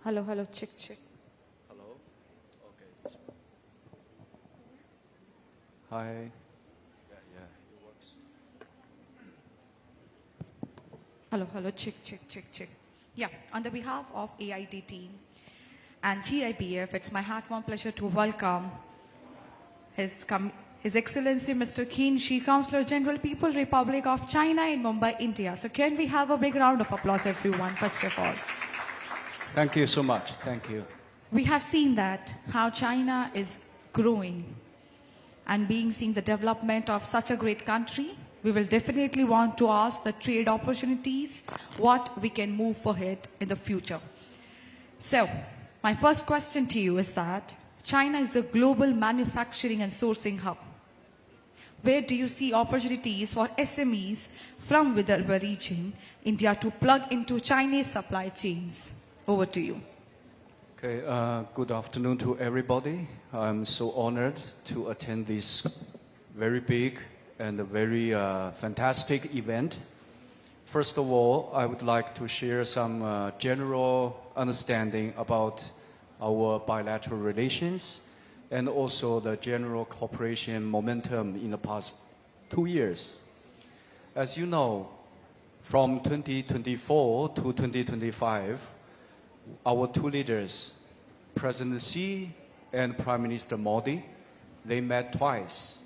Hello, hello, check, check. Hello? Okay. Hi. Yeah, it works. Hello, hello, check, check, check, check. Yeah, on the behalf of AITT and GIBF, it's my heartwarming pleasure to welcome His Excellency Mr. Keen Shi, Councillor General, People Republic of China in Mumbai, India. So can we have a big round of applause, everyone, first of all? Thank you so much. Thank you. We have seen that how China is growing and seeing the development of such a great country. We will definitely want to ask the trade opportunities, what we can move for it in the future. So, my first question to you is that China is a global manufacturing and sourcing hub. Where do you see opportunities for SMEs from Vidarbha region, India, to plug into Chinese supply chains? Over to you. Okay, good afternoon to everybody. I'm so honored to attend this very big and a very fantastic event. First of all, I would like to share some general understanding about our bilateral relations and also the general cooperation momentum in the past 2 years. As you know, from 2024 to 2025, our two leaders, President Xi and Prime Minister Modi, they met twice.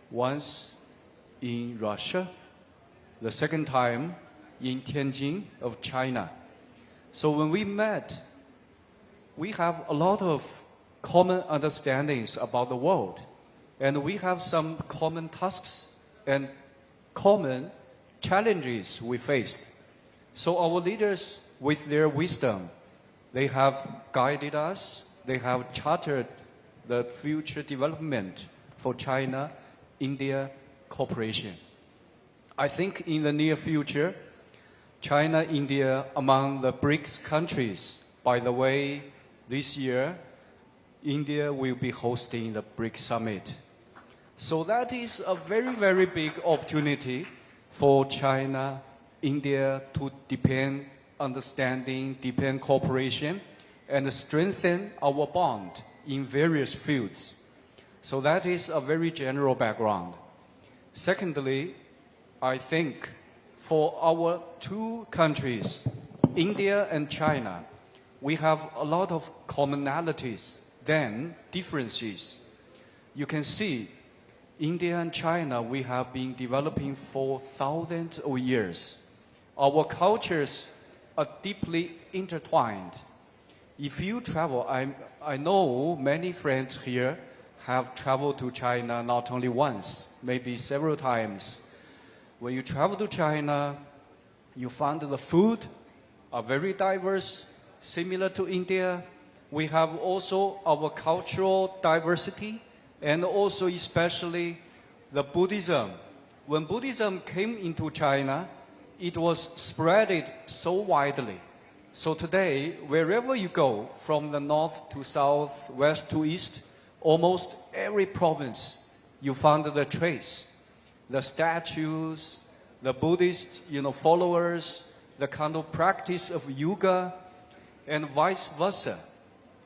Once in Russia, the second time in Tianjin of China. So when we met, we have a lot of common understandings about the world, and we have some common tasks and common challenges we faced. So our leaders, with their wisdom, they have guided us, they have chartered the future development for China-India cooperation. I think in the near future, China, India, among the BRICS countries, by the way, this year, India will be hosting the BRICS summit. So that is a very, very big opportunity for China, India to deepen understanding, deepen cooperation, and strengthen our bond in various fields. So that is a very general background. Secondly, I think for our two countries, India and China, we have a lot of commonalities than differences. You can see India and China, we have been developing for thousands of years. Our cultures are deeply intertwined. If you travel, I know many friends here have traveled to China not only once, maybe several times. When you travel to China, you find the food are very diverse, similar to India. We have also our cultural diversity, and also especially the Buddhism. When Buddhism came into China, it was spread so widely. So today, wherever you go, from the north to south, west to east, almost every province, you find the trace. The statues, the Buddhist followers, the kind of practice of yoga, and vice versa.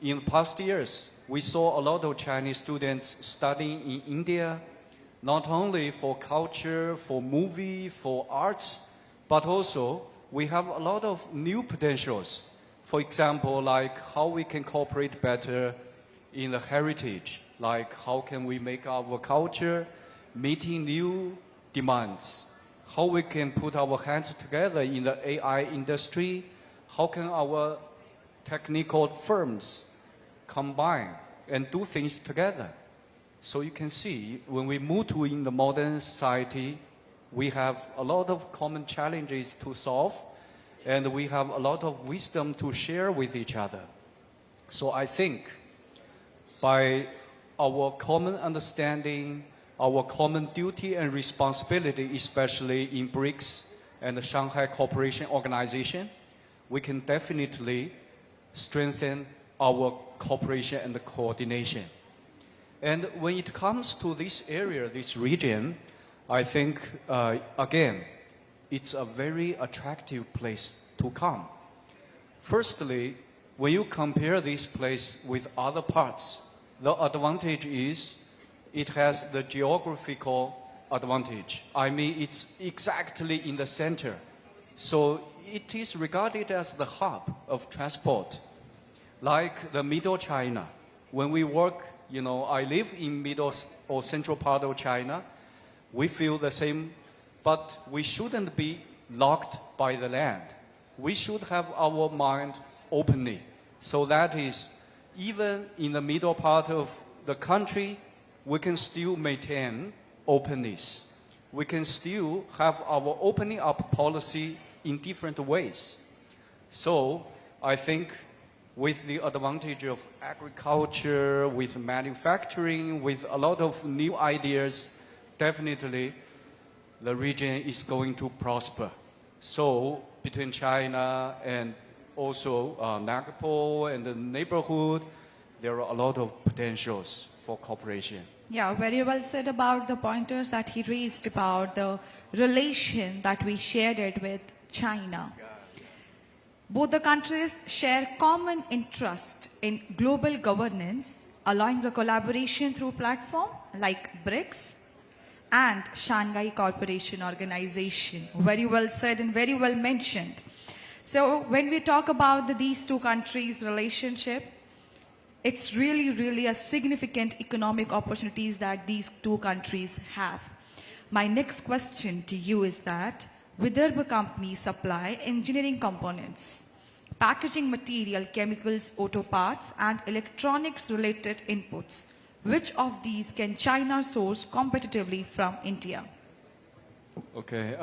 In past years, we saw a lot of Chinese students studying in India, not only for culture, for movie, for arts, but also we have a lot of new potentials. For example, like how we can cooperate better in the heritage, like how can we make our culture meeting new demands, how we can put our hands together in the AI industry, how can our technical firms combine and do things together. So you can see when we move to in the modern society, we have a lot of common challenges to solve, and we have a lot of wisdom to share with each other. So I think by our common understanding, our common duty and responsibility, especially in BRICS and the Shanghai Cooperation Organization, we can definitely strengthen our cooperation and coordination. And when it comes to this area, this region, I think, again, it's a very attractive place to come. Firstly, when you compare this place with other parts, the advantage is it has the geographical advantage. I mean, it's exactly in the center. So it is regarded as the hub of transport, like the middle China. When we work, I live in middle or central part of China, we feel the same, but we shouldn't be locked by the land. We should have our mind openly. So that is, even in the middle part of the country, we can still maintain openness. We can still have our opening up policy in different ways. So I think with the advantage of agriculture, with manufacturing, with a lot of new ideas, definitely the region is going to prosper. So between China and also Nagpur and the neighborhood, there are a lot of potentials for cooperation. Yeah, very well said about the pointers that he raised about the relation that we shared it with China. Both the countries share common interest in global governance, allowing the collaboration through platforms like BRICS and Shanghai Cooperation Organization. Very well said and very well mentioned. So when we talk about these two countries' relationship, it's really a significant economic opportunities that these two countries have. My next question to you is that Vidarbha companies supply engineering components, packaging material, chemicals, auto parts, and electronics related inputs. Which of these can China source competitively from India? Okay,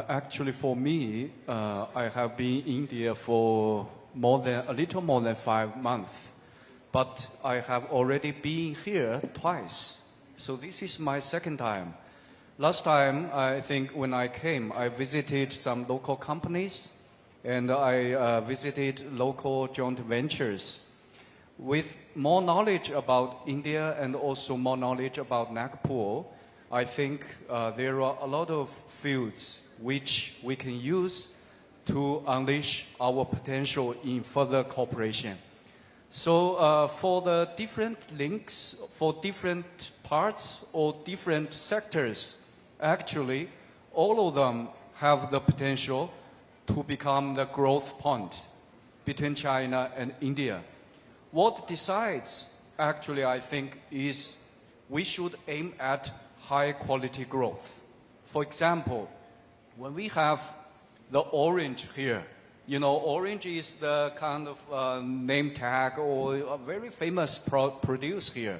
actually for me, I have been in India for a little more than 5 months, but I have already been here twice. So this is my second time. Last time, I think when I came, I visited some local companies and I visited local joint ventures. With more knowledge about India and also more knowledge about Nagpur, I think there are a lot of fields which we can use to unleash our potential in further cooperation. So for the different links, for different parts or different sectors, actually all of them have the potential to become the growth point between China and India. What decides, actually, I think, is we should aim at high quality growth. For example, when we have the orange here, orange is the kind of name tag or a very famous produce here.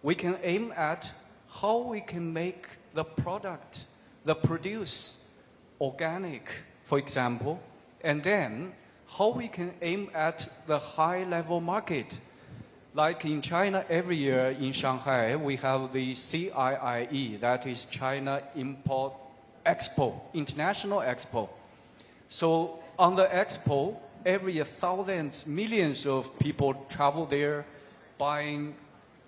We can aim at how we can make the product, the produce organic, for example, and then how we can aim at the high-level market. Like in China, every year in Shanghai, we have the CIIE, that is China Import Expo, International Expo. So on the expo, every year thousands, millions of people travel there buying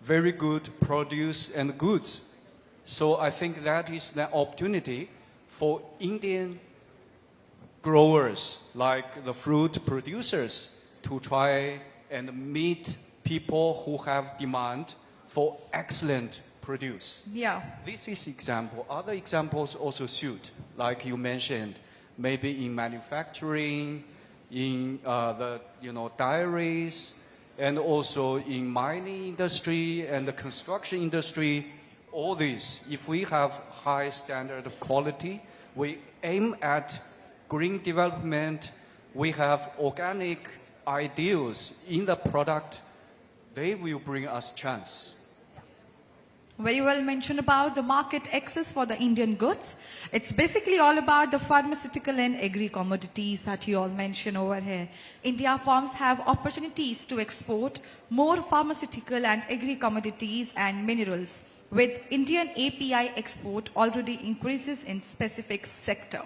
very good produce and goods. So I think that is the opportunity for Indian growers, like the fruit producers, to try and meet people who have demand for excellent produce. Yeah. This is example. Other examples also suit, like you mentioned, maybe in manufacturing, in the dairies, and also in mining industry and the construction industry. All these, if we have high standard of quality, we aim at green development, we have organic ideals in the product, they will bring us chance. Very well mentioned about the market access for the Indian goods. It's basically all about the pharmaceutical and agri-commodities that you all mentioned over here. India farms have opportunities to export more pharmaceutical and agri-commodities and minerals, with Indian API export already increases in specific sector.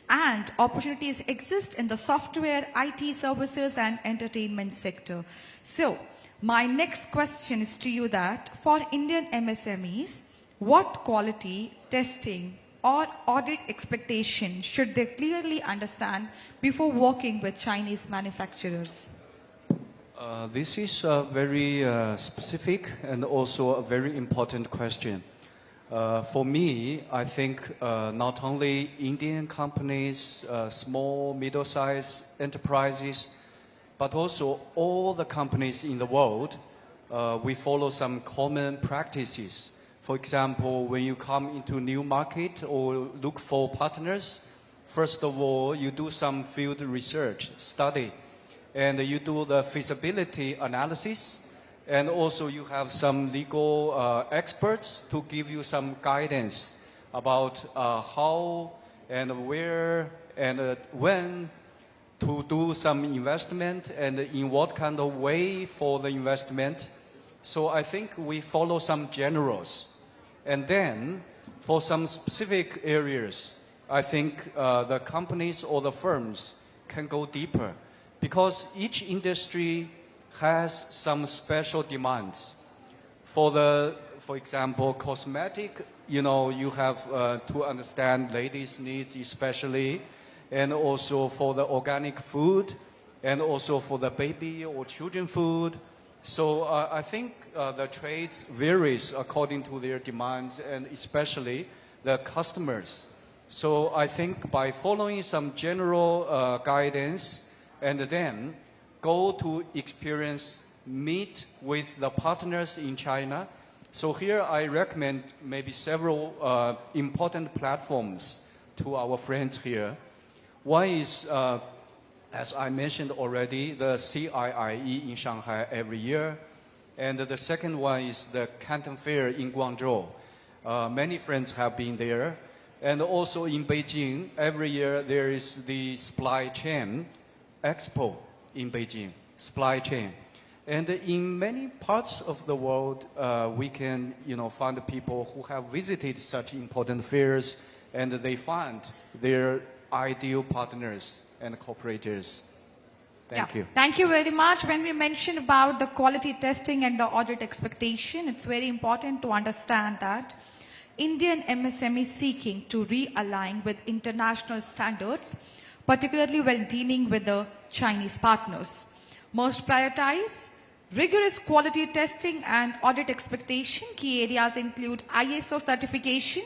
And opportunities exist in the software, IT services and entertainment sector. So, my next question is to you that for Indian MSMEs, what quality, testing or audit expectation should they clearly understand before working with Chinese manufacturers? This is a very specific and also a very important question. For me, I think not only Indian companies, small, middle-sized enterprises, but also all the companies in the world, we follow some common practices. For example, when you come into a new market or look for partners, first of all, you do some field research, study, and you do the feasibility analysis, and also you have some legal experts to give you some guidance about how and where and when to do some investment and in what kind of way for the investment. So I think we follow some generals. And then for some specific areas, I think the companies or the firms can go deeper, because each industry has some special demands. For example, cosmetic, you have to understand ladies' needs especially, and also for the organic food, and also for the baby or children food. So I think the trades varies according to their demands and especially the customers. So I think by following some general guidance and then go to experience, meet with the partners in China. So here I recommend maybe several important platforms to our friends here. One is, as I mentioned already, the CIIE in Shanghai every year. And the second one is the Canton Fair in Guangzhou. Many friends have been there. And also in Beijing, every year there is the supply chain expo in Beijing, supply chain. And in many parts of the world, we can, find people who have visited such important fairs, and they find their ideal partners and cooperators. Thank you. Thank you very much. When we mention about the quality testing and the audit expectation, it's very important to understand that Indian MSME is seeking to realign with international standards, particularly when dealing with the Chinese partners. Most prioritize rigorous quality testing and audit expectation. Key areas include ISO certification,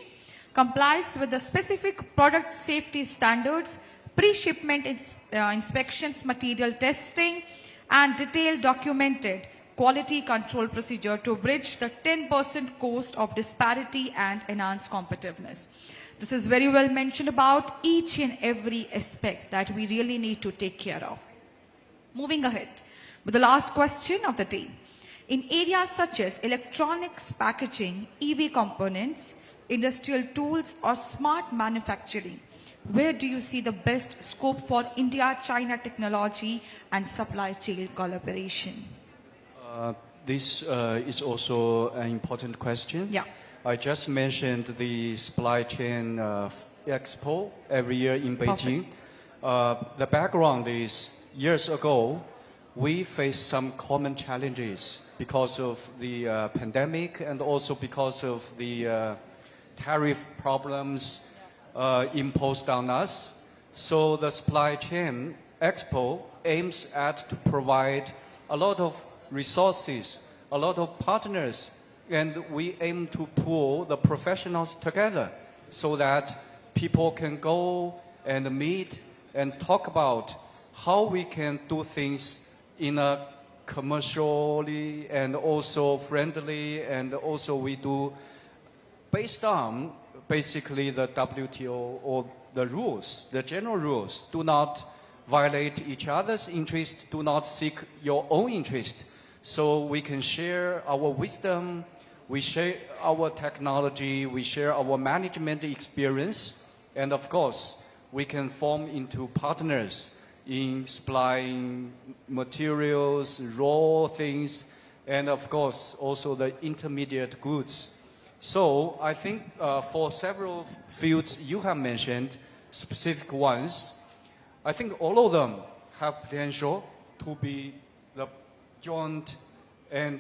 complies with the specific product safety standards, pre-shipment inspections, material testing, and detailed documented quality control procedure to bridge the 10% cost of disparity and enhance competitiveness. This is very well mentioned about each and every aspect that we really need to take care of. Moving ahead with the last question of the day. In areas such as electronics, packaging, EV components, industrial tools, or smart manufacturing, where do you see the best scope for India-China technology and supply chain collaboration? This is also an important question. Yeah. I just mentioned the supply chain expo every year in Beijing. The background is years ago, we faced some common challenges because of the pandemic and also because of the tariff problems imposed on us. So the supply chain expo aims at to provide a lot of resources, a lot of partners, and we aim to pull the professionals together so that people can go and meet and talk about how we can do things in a commercially and also friendly, and also we do based on basically the WTO or the rules, the general rules. Do not violate each other's interest, do not seek your own interest. So we can share our wisdom, we share our technology, we share our management experience, and of course, we can form into partners in supplying materials, raw things, and of course, also the intermediate goods. So I think for several fields you have mentioned, specific ones, I think all of them have potential to be the joint and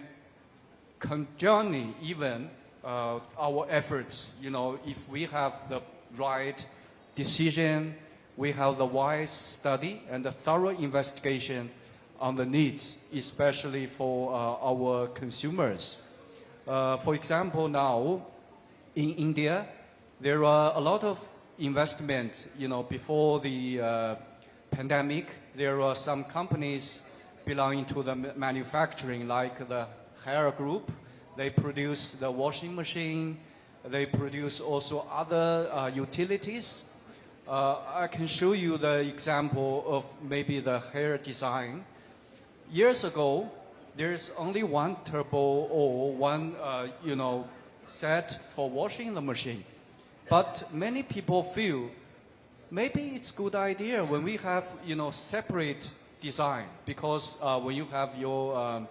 conjointly even our efforts. If we have the right decision, we have the wise study and the thorough investigation, on the needs, especially for our consumers. For example, now in India, there are a lot of investment. Before the pandemic, there are some companies belonging to the manufacturing, like the Hair Group. They produce the washing machine. They produce also other utilities. I can show you the example of maybe the hair design. Years ago, there's only one turbo or one, set for washing the machine. But many people feel maybe it's a good idea when we have, separate design, because when you have your,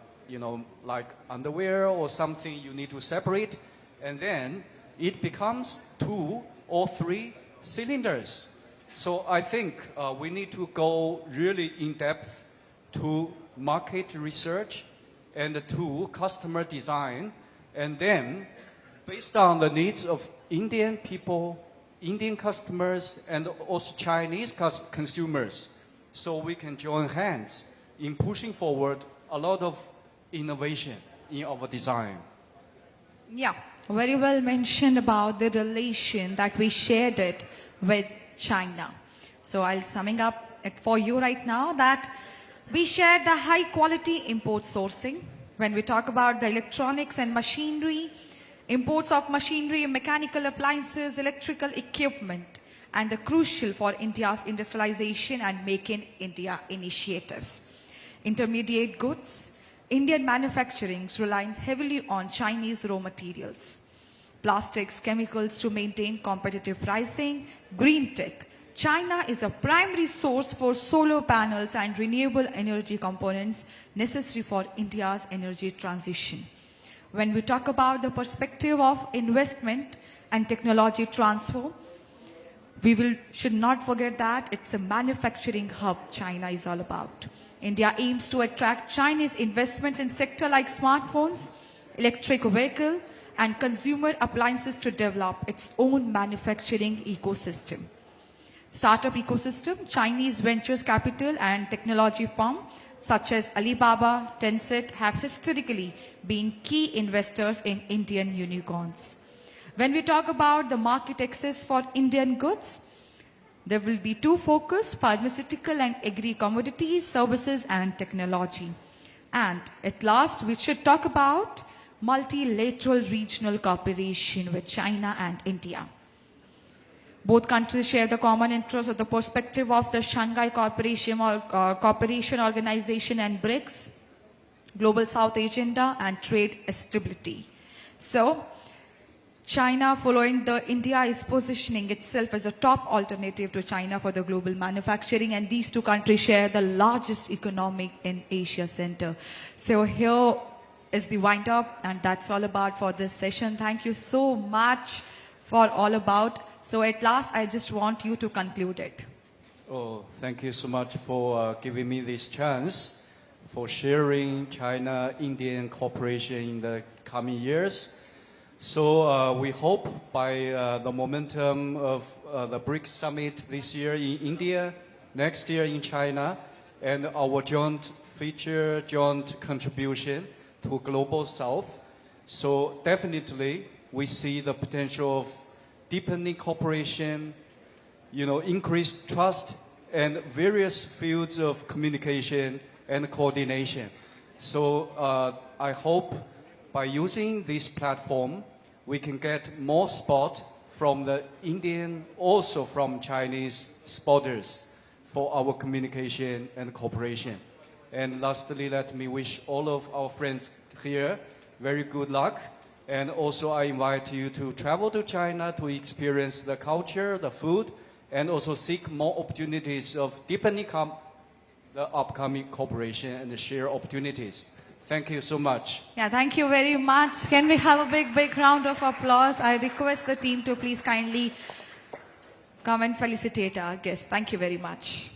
like underwear or something, you need to separate, and then it becomes 2 or 3 cylinders. So I think we need to go really in depth to market research and to customer design, and then based on the needs of Indian people, Indian customers, and also Chinese consumers, so we can join hands in pushing forward a lot of innovation in our design. Yeah, very well mentioned about the relation that we shared it with China. So I'll summing up it for you right now that we shared the high quality import sourcing. When we talk about the electronics and machinery, imports of machinery, mechanical appliances, electrical equipment, and the crucial for India's industrialization and Make in India initiatives. Intermediate goods, Indian manufacturing relies heavily on Chinese raw materials. Plastics, chemicals to maintain competitive pricing, green tech. China is a primary source for solar panels and renewable energy components necessary for India's energy transition. When we talk about the perspective of investment and technology transfer, should not forget that it's a manufacturing hub China is all about. India aims to attract Chinese investments in sectors like smartphones, electric vehicle, and consumer appliances to develop its own manufacturing ecosystem. Startup ecosystem, Chinese ventures capital and technology firm such as Alibaba, Tencent have historically been key investors in Indian unicorns. When we talk about the market access for Indian goods, there will be 2 focus, pharmaceutical and agri-commodities, services and technology. And at last, we should talk about multilateral regional cooperation with China and India. Both countries share the common interest of the perspective of the Shanghai Cooperation Organization and BRICS, Global South Agenda and trade stability. So, China, following the India, is positioning itself as a top alternative to China for the global manufacturing, and these 2 countries share the largest economic in Asia Center. So here is the wind up, and that's all about for this session. Thank you so much for all about. So at last, I just want you to conclude it. Oh, thank you so much for giving me this chance for sharing China-Indian cooperation in the coming years. So we hope by the momentum of the BRICS summit this year in India, next year in China, and our joint contribution to Global South. So definitely we see the potential of deepening cooperation, increased trust, and various fields of communication and coordination. So I hope by using this platform, we can get more support from the Indian, also from Chinese spotters for our communication and cooperation. And lastly, let me wish all of our friends here very good luck. And also I invite you to travel to China to experience the culture, the food, and also seek more opportunities of deepening the upcoming cooperation and share opportunities. Thank you so much. Yeah, thank you very much. Can we have a big round of applause? I request the team to please kindly come and felicitate our guests. Thank you very much.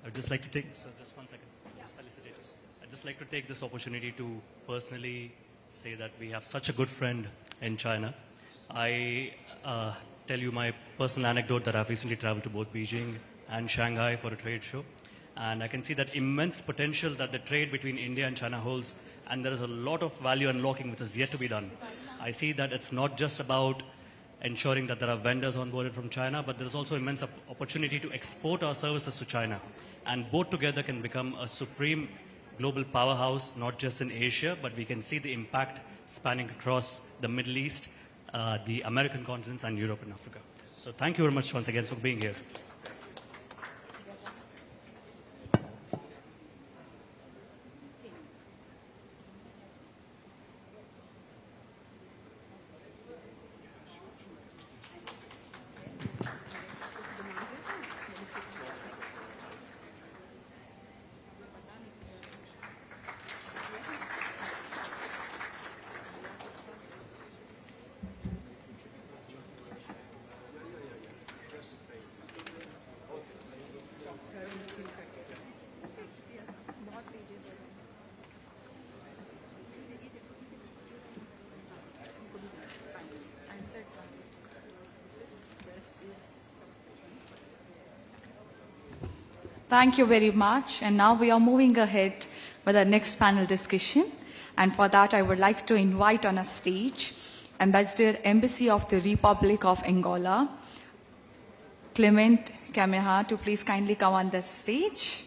I'd just like to take, so just one second, just felicitate us. I'd just like to take this opportunity to personally say that we have such a good friend in China. I tell you my personal anecdote that I've recently traveled to both Beijing and Shanghai for a trade show. And I can see that immense potential that the trade between India and China holds. And there is a lot of value unlocking which is yet to be done. I see that it's not just about ensuring that there are vendors onboarded from China, but there's also immense opportunity to export our services to China. And both together can become a supreme global powerhouse, not just in Asia, but we can see the impact spanning across the Middle East, the American continents, and Europe and Africa. So thank you very much once again for being here. Thank you very much. And now we are moving ahead with our next panel discussion. And for that, I would like to invite on a stage Ambassador, Embassy of the Republic of Angola, Clement Kameha, to please kindly come on the stage.